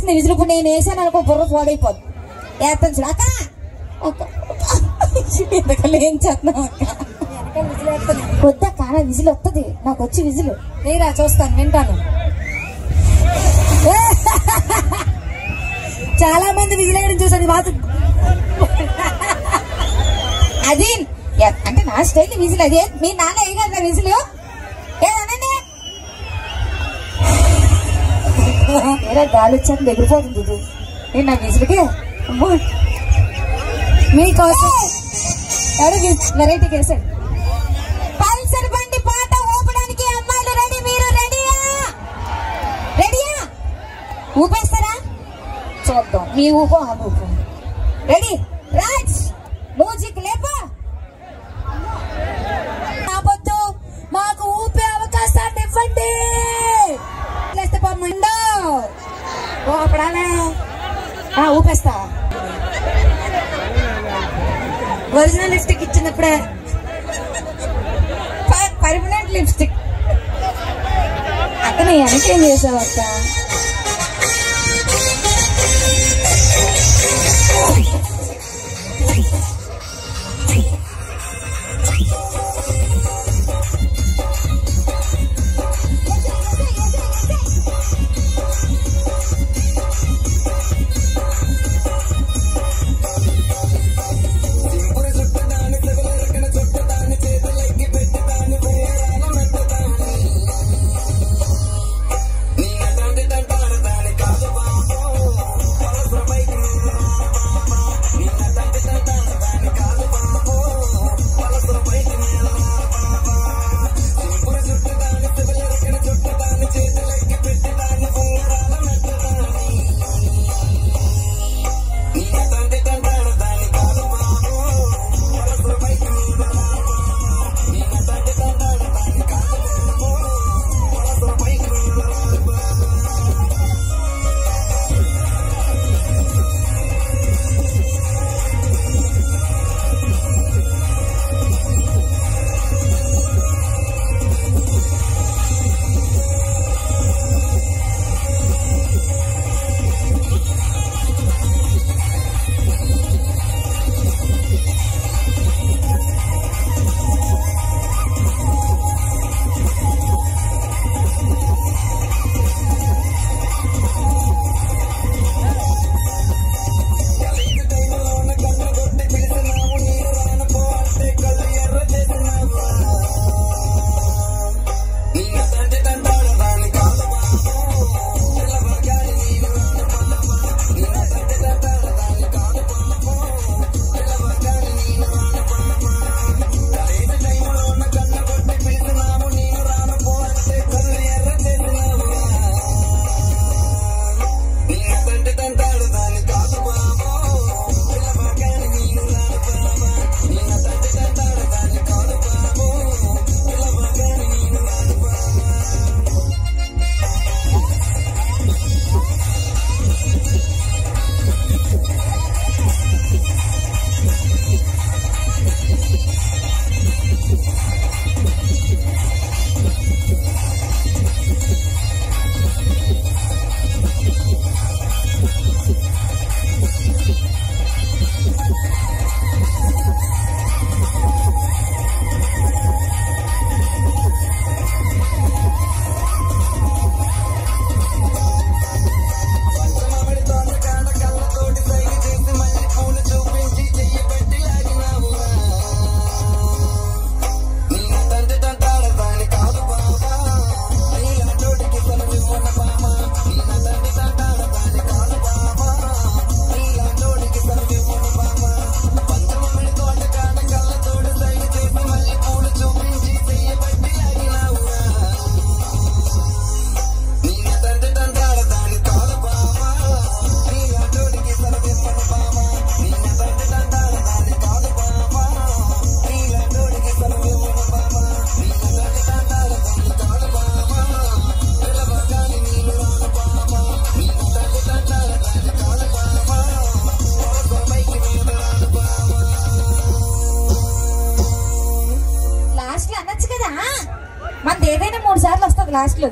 వేసింది విజులు. ఇప్పుడు నేను వేసాను అనుకో బుర్ర పాడైపోద్ది. వేస్తాను చూడు అక్క. వెనకాల ఏం చేస్తున్నావు అక్క? విజులు వేస్తాను. వద్దక్క నా విజులు వస్తుంది, నాకు వచ్చి విజులు నేరా చూస్తాను, వింటాను. చాలా మంది విజులు వేయడం చూసాను. బాగా అది అంటే నా స్టైల్ విజులు. అదే మీ నాన్న వేయగలరా విజులు? ఏదనండి ఏదో గాలి వచ్చాక ఎగిరిపోతుంది ఇది. నేను నా విజులకి అమ్మో మీకోసం ఎవరు వెరైటీ చేశాడు. పల్సర్ బండి పాట ఊపడానికి అమ్మాయిలు రెడీ, మీరు రెడీయా? రెడీయా? ఊపేస్తారా? చూద్దాం మీ ఊపో ఆ ఊపో. రెడీ రాజ్ మ్యూజిక్ లేపా. రాబోద్దు, మాకు ఊపే అవకాశాన్ని ఇవ్వండి. లేస్తే పొమ్మండో ఊపడాలే. ఊపేస్తా. ఒరిజినల్ లిప్స్టిక్ ఇచ్చినప్పుడే పర్మనెంట్ లిప్స్టిక్. అక్కడ వెనకేం చేసావు అక్క? లాస్ట్ లో అనొచ్చు కదా, మనది ఏదైనా 3 సార్లు వస్తుంది లాస్ట్ లో.